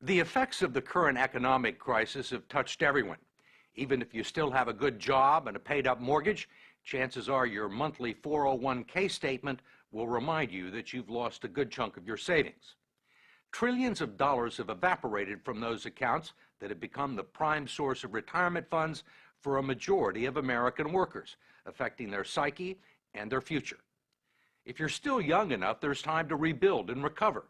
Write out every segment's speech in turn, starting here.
The effects of the current economic crisis have touched everyone. Even if you still have a good job and a paid-up mortgage, chances are your monthly 401k statement will remind you that you've lost a good chunk of your savings. Trillions of dollars have evaporated from those accounts that have become the prime source of retirement funds for a majority of American workers, affecting their psyche and their future. If you're still young enough, there's time to rebuild and recover.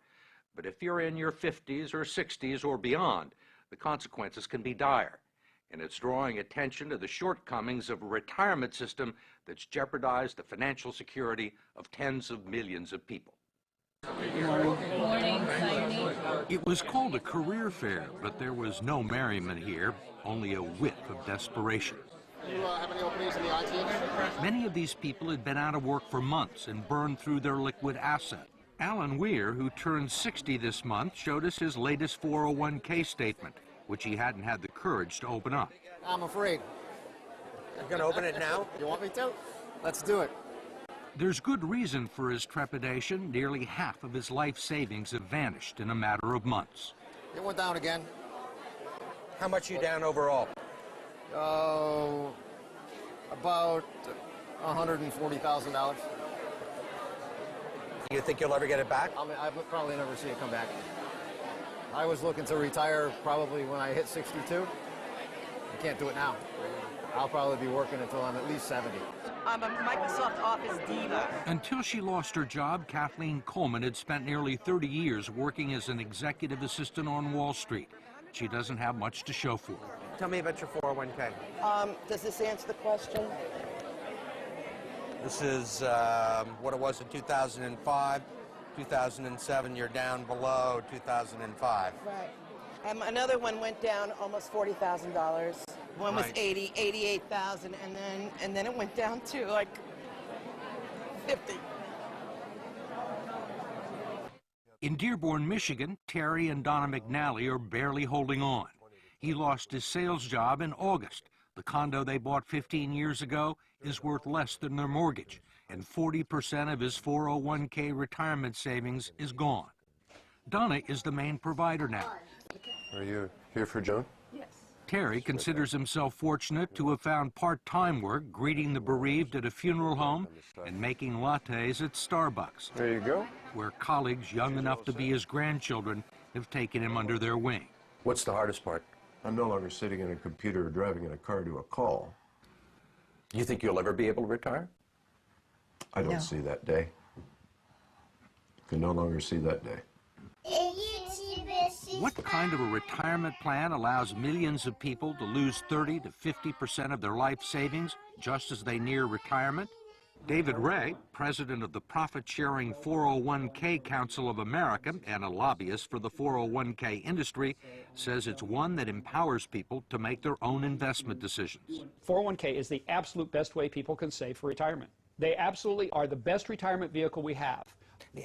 But if you're in your 50s or 60s or beyond, the consequences can be dire. And it's drawing attention to the shortcomings of a retirement system that's jeopardized the financial security of tens of millions of people. Good morning. It was called a career fair, but there was no merriment here, only a whiff of desperation. Do you have any openings in the IT industry? Many of these people had been out of work for months and burned through their liquid asset. Alan Weir, who turned 60 this month, showed us his latest 401k statement, which he hadn't had the courage to open up. I'm afraid. You're going to open it now? You want me to? Let's do it. There's good reason for his trepidation. Nearly half of his life savings have vanished in a matter of months. It went down again. How much are you down overall? Oh, about $140,000. You think you'll ever get it back? I mean, I'll probably never see it come back. I was looking to retire probably when I hit 62. I can't do it now. I'll probably be working until I'm at least 70. I'm a Microsoft Office diva. Until she lost her job, Kathleen Coleman had spent nearly 30 years working as an executive assistant on Wall Street. She doesn't have much to show for it. Tell me about your 401k. Does this answer the question? This is what it was in 2005. 2007, you're down below 2005. Right. Another one went down almost $40,000. One was Right. 88,000, and then it went down to like 50. In Dearborn, Michigan, Terry and Donna McNally are barely holding on. He lost his sales job in August. The condo they bought 15 years ago is worth less than their mortgage, and 40% of his 401k retirement savings is gone. Donna is the main provider now. Are you here for Joan? Yes. Terry considers himself fortunate to have found part-time work greeting the bereaved at a funeral home and making lattes at Starbucks, There you go. where colleagues young enough to be his grandchildren have taken him under their wing. What's the hardest part? I'm no longer sitting in a computer or driving in a car to a call. Do you think you'll ever be able to retire? I don't see that day. Can no longer see that day. What kind of a retirement plan allows millions of people to lose 30 to 50% of their life savings just as they near retirement? David Ray, president of the profit-sharing 401k Council of America and a lobbyist for the 401k industry, says it's one that empowers people to make their own investment decisions. 401k is the absolute best way people can save for retirement. They absolutely are the best retirement vehicle we have.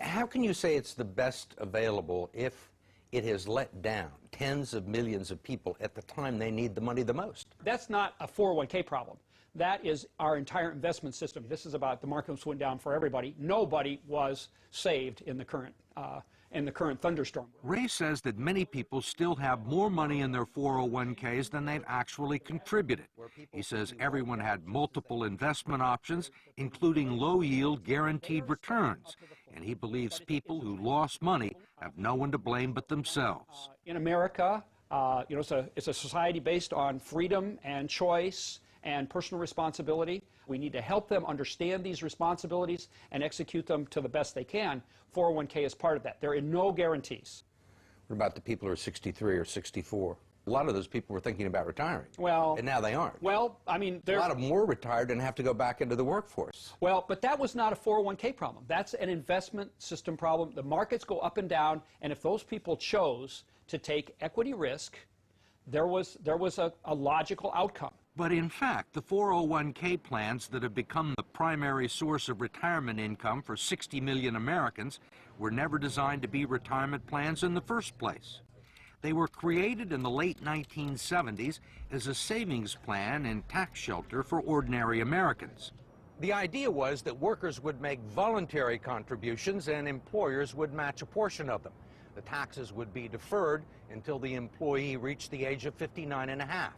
How can you say it's the best available if it has let down tens of millions of people at the time they need the money the most? That's not a 401k problem. That is our entire investment system. This is about the markets went down for everybody. Nobody was saved in the current thunderstorm. Ray says that many people still have more money in their 401ks than they've actually contributed. He says everyone had multiple investment options, including low-yield guaranteed returns, and he believes people who lost money have no one to blame but themselves. In America, it's a society based on freedom and choice and personal responsibility. We need to help them understand these responsibilities and execute them to the best they can. 401k is part of that. There are no guarantees. What about the people who are 63 or 64? A lot of those people were thinking about retiring. Well, and now they aren't. Well, I mean, a lot of them were retired and have to go back into the workforce. Well, but that was not a 401k problem. That's an investment system problem. The markets go up and down, and if those people chose to take equity risk, there was a logical outcome. But in fact, the 401k plans that have become the primary source of retirement income for 60 million Americans were never designed to be retirement plans in the first place. They were created in the late 1970s as a savings plan and tax shelter for ordinary Americans. The idea was that workers would make voluntary contributions and employers would match a portion of them. The taxes would be deferred until the employee reached the age of 59 and a half.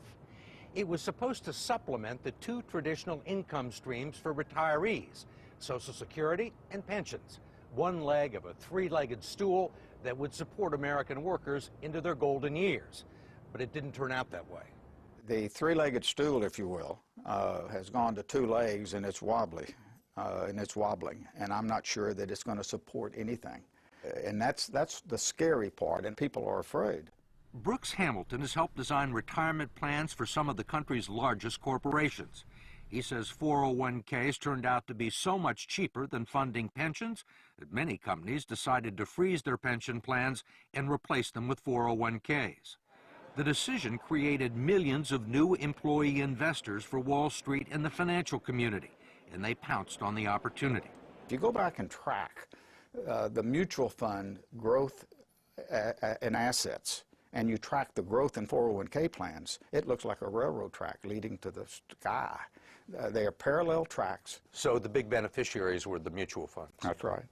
It was supposed to supplement the two traditional income streams for retirees, Social Security and pensions, one leg of a three-legged stool that would support American workers into their golden years. But it didn't turn out that way. The three-legged stool, if you will, has gone to two legs, and it's wobbly, and it's wobbling, and I'm not sure that it's going to support anything. And that's the scary part, and people are afraid. Brooks Hamilton has helped design retirement plans for some of the country's largest corporations. He says 401ks turned out to be so much cheaper than funding pensions that many companies decided to freeze their pension plans and replace them with 401ks. The decision created millions of new employee investors for Wall Street and the financial community, and they pounced on the opportunity. If you go back and track the mutual fund growth in assets, and you track the growth in 401k plans, it looks like a railroad track leading to the sky. They are parallel tracks. So the big beneficiaries were the mutual funds. That's right.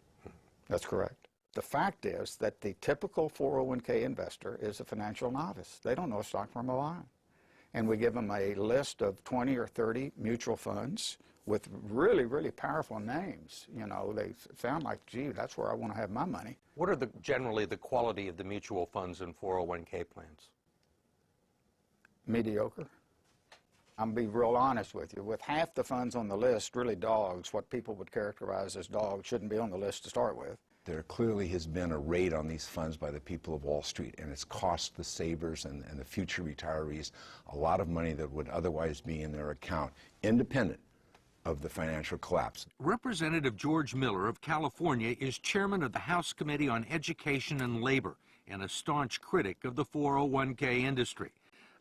That's correct. The fact is that the typical 401k investor is a financial novice. They don't know a stock from a line. And we give them a list of 20 or 30 mutual funds with really, really powerful names. You know, they sound like, gee, that's where I want to have my money. What are generally the quality of the mutual funds and 401k plans? Mediocre. I'm going to be real honest with you. With half the funds on the list, really dogs, what people would characterize as dogs, shouldn't be on the list to start with. There clearly has been a raid on these funds by the people of Wall Street, and it's cost the savers and the future retirees a lot of money that would otherwise be in their account, independent of the financial collapse. Representative George Miller of California is chairman of the House Committee on Education and Labor and a staunch critic of the 401k industry,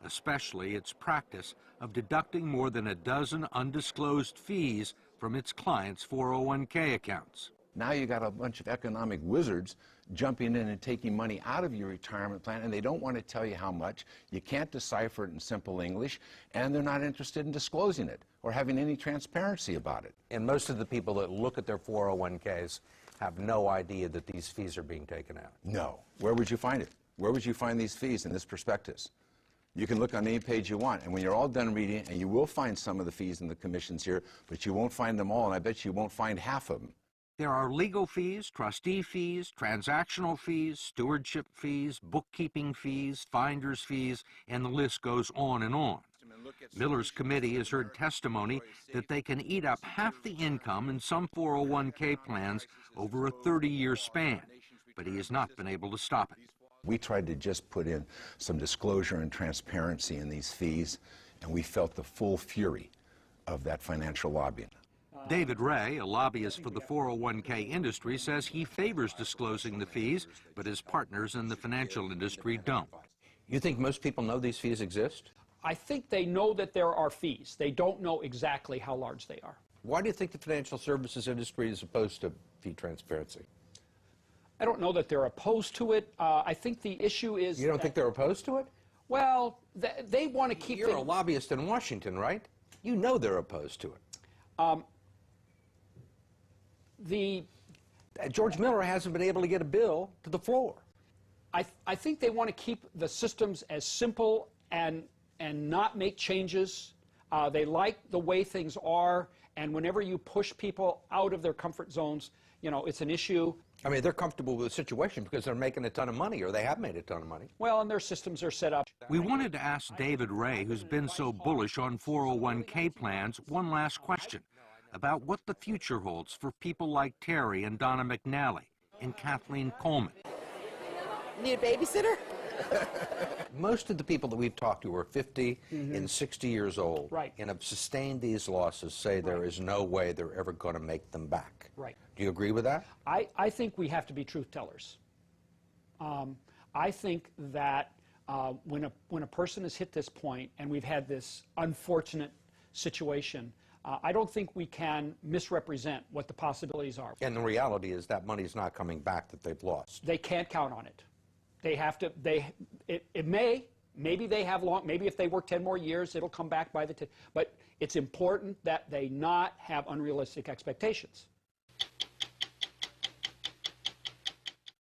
especially its practice of deducting more than a dozen undisclosed fees from its clients' 401k accounts. Now you got a bunch of economic wizards jumping in and taking money out of your retirement plan, and they don't want to tell you how much. You can't decipher it in simple English, and they're not interested in disclosing it or having any transparency about it. And most of the people that look at their 401ks have no idea that these fees are being taken out. No. Where would you find it? Where would you find these fees in this prospectus? You can look on any page you want, and when you're all done reading it, and you will find some of the fees and the commissions here, but you won't find them all, and I bet you won't find half of them. There are legal fees, trustee fees, transactional fees, stewardship fees, bookkeeping fees, finder's fees, and the list goes on and on. Miller's committee has heard testimony that they can eat up half the income in some 401k plans over a 30-year span, but he has not been able to stop it. We tried to just put in some disclosure and transparency in these fees, and we felt the full fury of that financial lobbying. David Ray, a lobbyist for the 401k industry, says he favors disclosing the fees, but his partners in the financial industry don't. You think most people know these fees exist? I think they know that there are fees. They don't know exactly how large they are. Why do you think the financial services industry is opposed to fee transparency? I don't know that they're opposed to it. I think the issue is... You don't think they're opposed to it? Well, they want to keep You're a lobbyist in Washington, right? You know they're opposed to it. George Miller hasn't been able to get a bill to the floor. I think they want to keep the systems as simple and not make changes. They like the way things are, and whenever you push people out of their comfort zones, you know, it's an issue. I mean, they're comfortable with the situation because they're making a ton of money, or they have made a ton of money. Well, and their systems are set up. We wanted to ask David Ray, who's been so bullish on 401k plans, one last question about what the future holds for people like Terry and Donna McNally and Kathleen Coleman. Need a babysitter? Most of the people that we've talked to are 50 and 60 years old, Right. and have sustained these losses, say there is no way they're ever going to make them back. Right. Do you agree with that? I think we have to be truth tellers. I think that when a person has hit this point and we've had this unfortunate situation, I don't think we can misrepresent what the possibilities are. And the reality is that money's not coming back that they've lost. They can't count on it. They have to, maybe they have maybe if they work 10 more years, it'll come back by the 10, but it's important that they not have unrealistic expectations.